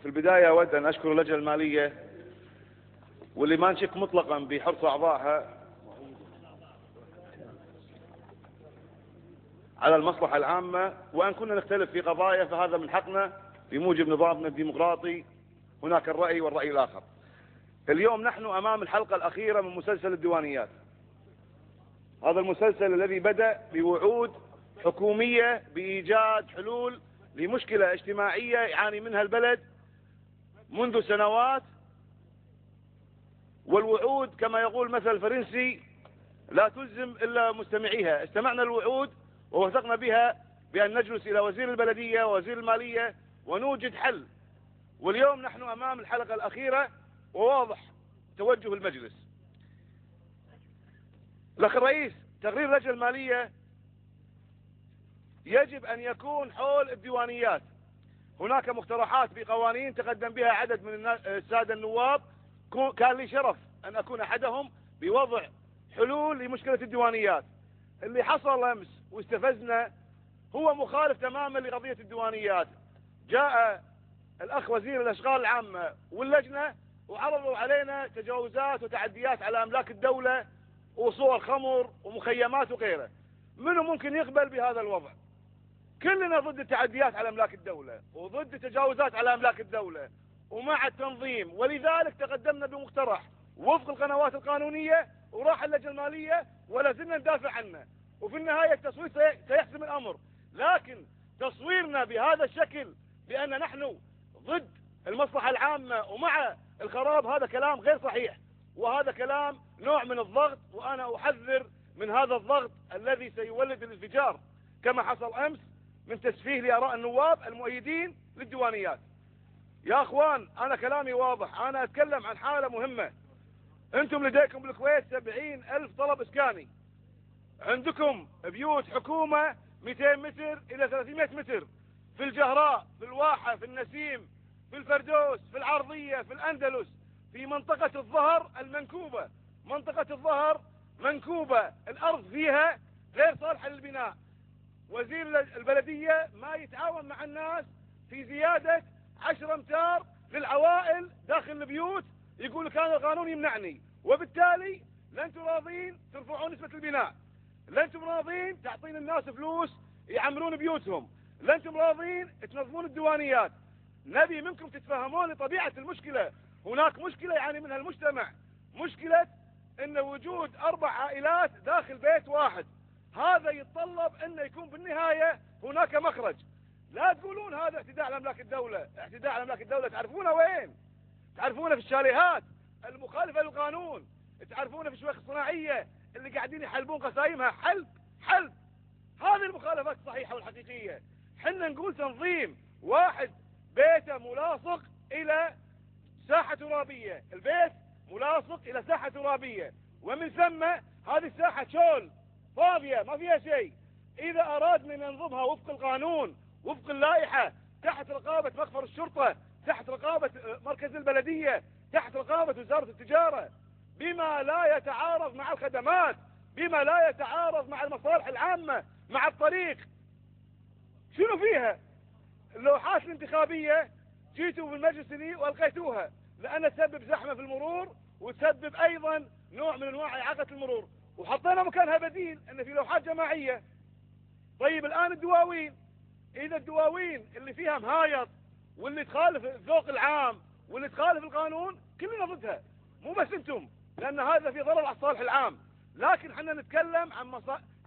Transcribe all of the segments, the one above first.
في البداية أود أن أشكر اللجنة المالية واللي ما نشك مطلقا بحرص أعضائها على المصلحة العامة، وأن كنا نختلف في قضايا فهذا من حقنا بموجب نظامنا الديمقراطي، هناك الرأي والرأي الآخر. اليوم نحن أمام الحلقة الأخيرة من مسلسل الديوانيات، هذا المسلسل الذي بدأ بوعود حكومية بإيجاد حلول لمشكلة اجتماعية يعاني منها البلد منذ سنوات، والوعود كما يقول مثل فرنسي لا تلزم إلا مستمعيها. استمعنا الوعود ووثقنا بها بأن نجلس إلى وزير البلدية ووزير المالية ونوجد حل، واليوم نحن أمام الحلقة الأخيرة وواضح توجه المجلس. الأخ الرئيس، تقرير اللجنة المالية يجب أن يكون حول الديوانيات. هناك مقترحات بقوانين تقدم بها عدد من السادة النواب، كان لي شرف أن أكون أحدهم بوضع حلول لمشكلة الديوانيات. اللي حصل أمس واستفزنا هو مخالف تماما لقضية الديوانيات. جاء الأخ وزير الأشغال العامة واللجنة وعرضوا علينا تجاوزات وتعديات على أملاك الدولة وصور خمر ومخيمات وغيره. منو ممكن يقبل بهذا الوضع؟ كلنا ضد التعديات على أملاك الدولة وضد التجاوزات على أملاك الدولة ومع التنظيم، ولذلك تقدمنا بمقترح وفق القنوات القانونية وراح اللجنة المالية ولا زلنا ندافع عنه، وفي النهاية التصويت سيحسم الأمر. لكن تصويرنا بهذا الشكل بأن نحن ضد المصلحة العامة ومع الخراب هذا كلام غير صحيح، وهذا كلام نوع من الضغط، وأنا أحذر من هذا الضغط الذي سيولد الانفجار كما حصل أمس من تسفيه لآراء النواب المؤيدين للديوانيات. يا أخوان، أنا كلامي واضح، أنا أتكلم عن حالة مهمة. أنتم لديكم بالكويت 70,000 طلب إسكاني، عندكم بيوت حكومة 200 متر إلى 300 متر في الجهراء، في الواحة، في النسيم، في الفردوس، في العرضية، في الأندلس، في منطقة الظهر المنكوبة. منطقة الظهر منكوبة، الأرض فيها غير صالحة للبناء. وزير البلدية ما يتعاون مع الناس في زيادة 10 أمتار للعوائل داخل البيوت، يقول كان القانون يمنعني، وبالتالي لا انتم راضين ترفعون نسبة البناء، لا انتم راضين تعطين الناس فلوس يعمرون بيوتهم، لا انتم راضين تنظمون الديوانيات. نبي منكم تتفهمون طبيعة المشكلة. هناك مشكلة يعاني منها المجتمع، مشكلة ان وجود 4 عائلات داخل بيت واحد، هذا يتطلب ان يكون بالنهاية هناك مخرج. لا تقولون هذا اعتداء على املاك الدولة. اعتداء على املاك الدولة تعرفونه وين؟ تعرفونه في الشاليهات المخالفة للقانون، تعرفونه في الشويخ الصناعية اللي قاعدين يحلبون قسايمها حلب. هذه المخالفات الصحيحة والحقيقية. حنا نقول تنظيم واحد بيته ملاصق الى ساحة ترابية، البيت ملاصق الى ساحة ترابية، ومن ثم هذه الساحة شول فاضية ما فيها شيء. اذا ارادنا ننظمها وفق القانون وفق اللائحة تحت رقابة مخفر الشرطة، تحت رقابة مركز البلدية، تحت رقابة وزارة التجارة، بما لا يتعارض مع الخدمات، بما لا يتعارض مع المصالح العامة، مع الطريق. شنو فيها؟ اللوحات الانتخابية جيتوا بالمجلس لي والقيتوها لأنها تسبب زحمة في المرور وتسبب أيضا نوع من أنواع إعاقة المرور، وحطينا مكانها بديل أن في لوحات جماعية. طيب الآن الدواوين، إذا الدواوين اللي فيها مهايط واللي تخالف الذوق العام واللي تخالف القانون كلنا ضدها، مو بس انتم، لأن هذا في ضرر على الصالح العام. لكن احنا نتكلم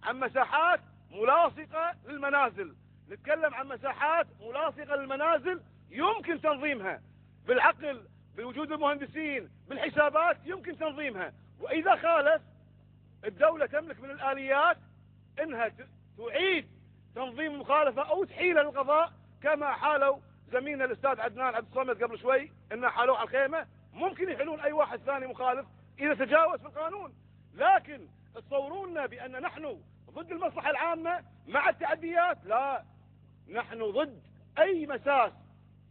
عن مساحات ملاصقة للمنازل، نتكلم عن مساحات ملاصقة للمنازل يمكن تنظيمها بالعقل، بوجود المهندسين، بالحسابات يمكن تنظيمها. وإذا خالف الدولة تملك من الآليات انها تعيد تنظيم المخالفة او تحيله للقضاء، كما حالوا زميلنا الاستاذ عدنان عبد الصمد قبل شوي، انه حالوه على الخيمة. ممكن يحلون اي واحد ثاني مخالف اذا تجاوز في القانون، لكن تصورونا بان نحن ضد المصلحة العامة مع التعديات. لا، نحن ضد اي مساس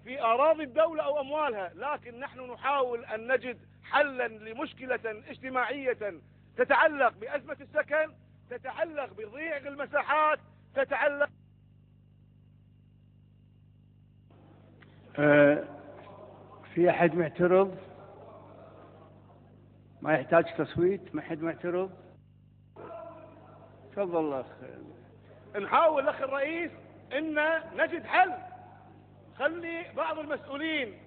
في اراضي الدولة او اموالها، لكن نحن نحاول ان نجد حلا لمشكلة اجتماعية تتعلق بأزمة السكن، تتعلق بضيق المساحات، تتعلق في أحد معترض؟ ما يحتاج تصويت؟ ما حد معترض؟ تفضل أخ. نحاول أخي الرئيس إن نجد حل. خلي بعض المسؤولين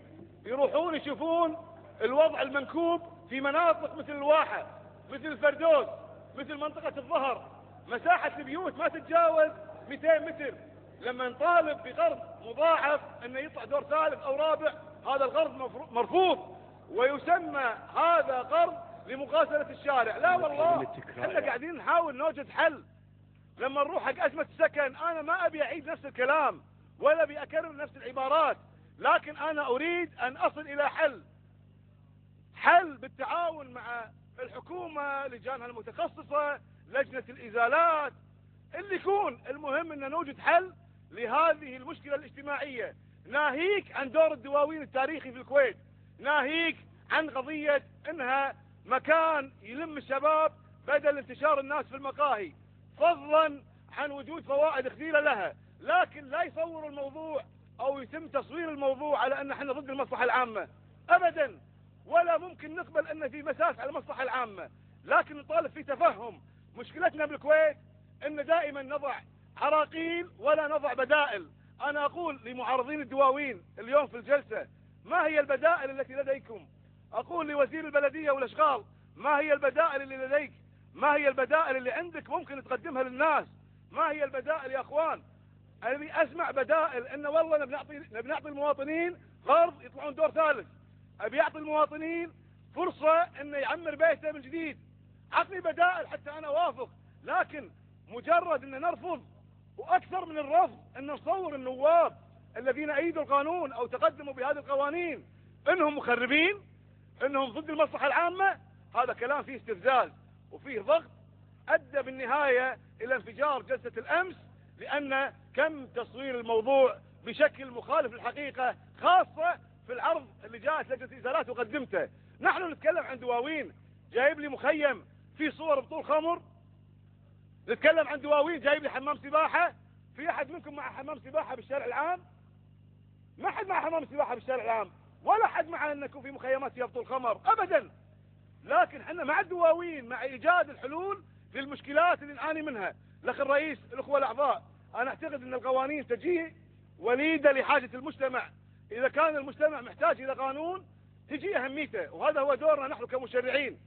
يروحون يشوفون الوضع المنكوب في مناطق مثل الواحة، مثل الفردوس، مثل منطقة الظهر. مساحة البيوت ما تتجاوز 200 متر. لما نطالب بقرض مضاعف انه يطلع دور ثالث او رابع، هذا القرض مرفوض، ويسمى هذا قرض لمغاسلة الشارع. لا والله، احنا قاعدين نحاول نوجد حل. لما نروح حق أزمة السكن، انا ما ابي اعيد نفس الكلام ولا ابي اكرر نفس العبارات، لكن انا اريد ان اصل الى حل بالتعاون مع الحكومة، لجانها المتخصصة، لجنة الازالات، اللي يكون. المهم ان نوجد حل لهذه المشكلة الاجتماعية، ناهيك عن دور الدواوين التاريخي في الكويت، ناهيك عن قضية انها مكان يلم الشباب بدل انتشار الناس في المقاهي، فضلا عن وجود فوائد خطيرة لها. لكن لا يصور الموضوع او يتم تصوير الموضوع على ان احنا ضد المصلحة العامة ابدا، ولا ممكن نقبل ان في مساس على المصلحة العامة. لكن نطالب في تفهم. مشكلتنا بالكويت ان دائما نضع عراقيل ولا نضع بدائل. انا اقول لمعارضين الدواوين اليوم في الجلسة، ما هي البدائل التي لديكم؟ اقول لوزير البلدية والاشغال، ما هي البدائل اللي لديك؟ ما هي البدائل اللي عندك ممكن تقدمها للناس؟ ما هي البدائل يا اخوان؟ ابي اسمع بدائل. ان والله نبي نعطي المواطنين قرض يطلعون دور ثالث، ابي اعطي المواطنين فرصة انه يعمر بيته من جديد. عطني بدائل حتى انا اوافق. لكن مجرد ان نرفض، واكثر من الرفض ان نصور النواب الذين ايدوا القانون او تقدموا بهذه القوانين انهم مخربين، انهم ضد المصلحة العامة، هذا كلام فيه استفزاز وفيه ضغط ادى بالنهاية الى انفجار جلسة الامس، لان كم تصوير الموضوع بشكل مخالف للحقيقة، خاصة في العرض اللي جاءت لجنة الازالات وقدمته. نحن نتكلم عن دواوين، جايب لي مخيم فيه صور بطول خمر. نتكلم عن دواوين، جايب لي حمام سباحة. في احد منكم مع حمام سباحة بالشارع العام؟ ما حد مع حمام سباحة بالشارع العام، ولا حد مع ان يكون في مخيمات فيها بطول خمر ابدا. لكن احنا مع الدواوين، مع ايجاد الحلول للمشكلات اللي نعاني منها. الاخ الرئيس، الاخوة الاعضاء، انا اعتقد ان القوانين تجي وليدة لحاجة المجتمع. اذا كان المجتمع محتاج الى قانون تجي اهميته، وهذا هو دورنا نحن كمشرعين.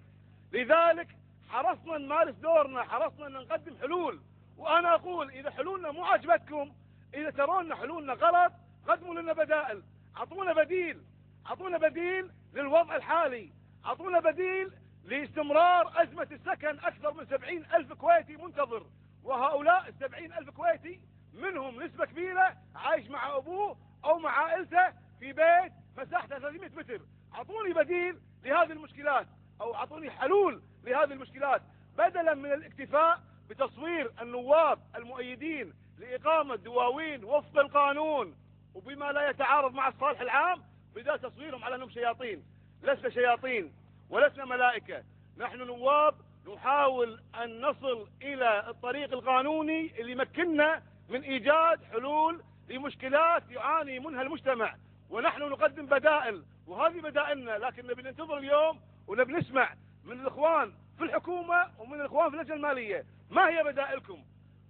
لذلك حرصنا نمارس دورنا، حرصنا ان نقدم حلول. وانا اقول اذا حلولنا مو عجبتكم، اذا ترون حلولنا غلط، قدموا لنا بدائل. اعطونا بديل للوضع الحالي، اعطونا بديل لاستمرار ازمة السكن. اكثر من 70,000 كويتي منتظر، وهؤلاء 70,000 كويتي منهم نسبة كبيرة عايش مع ابوه او مع عائلته في بيت مساحته 300 متر. اعطوني بديل لهذه المشكلات، او اعطوني حلول لهذه المشكلات، بدلا من الاكتفاء بتصوير النواب المؤيدين لإقامة دواوين وفق القانون وبما لا يتعارض مع الصالح العام، بدأ تصويرهم على أنهم شياطين. لسنا شياطين ولسنا ملائكة، نحن نواب نحاول أن نصل إلى الطريق القانوني اللي يمكننا من إيجاد حلول لمشكلات يعاني منها المجتمع، ونحن نقدم بدائل، وهذه بدائلنا. لكن نبي ننتظر اليوم ونبي نسمع من الإخوان في الحكومة ومن الإخوان في اللجنة المالية ما هي بدائلكم.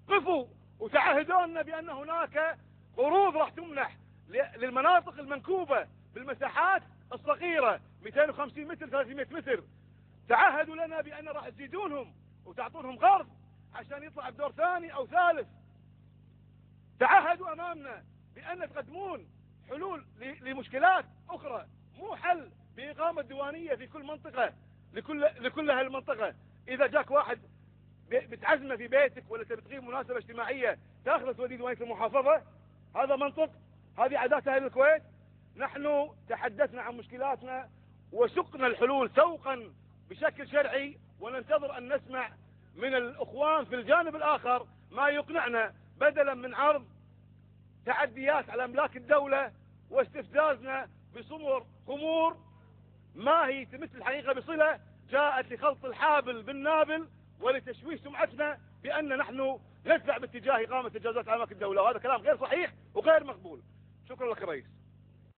قفوا وتعهدونا بأن هناك قروض راح تمنح للمناطق المنكوبة بالمساحات الصغيرة 250 متر 300 متر. تعهدوا لنا بأن راح تزيدونهم وتعطونهم قرض عشان يطلع بدور ثاني أو ثالث. تعهدوا أمامنا بأن تقدمون حلول لمشكلات أخرى، مو حل بإقامة ديوانية في كل منطقة لكل هالمنطقة. إذا جاك واحد بتعزمه في بيتك ولا تبي مناسبة اجتماعية تاخذ تودي ديوانية المحافظة، هذا منطق؟ هذه عادات أهل الكويت؟ نحن تحدثنا عن مشكلاتنا وسقنا الحلول سوقا بشكل شرعي، وننتظر أن نسمع من الأخوان في الجانب الآخر ما يقنعنا، بدلا من عرض تعديات على أملاك الدولة واستفزازنا بصور خمور ما هي تمثل الحقيقة بصلة، جاءت لخلط الحابل بالنابل ولتشويه سمعتنا بأن نحن ندفع باتجاه إقامة إجازات على أملاك الدولة، وهذا كلام غير صحيح وغير مقبول. شكرا لك رئيس.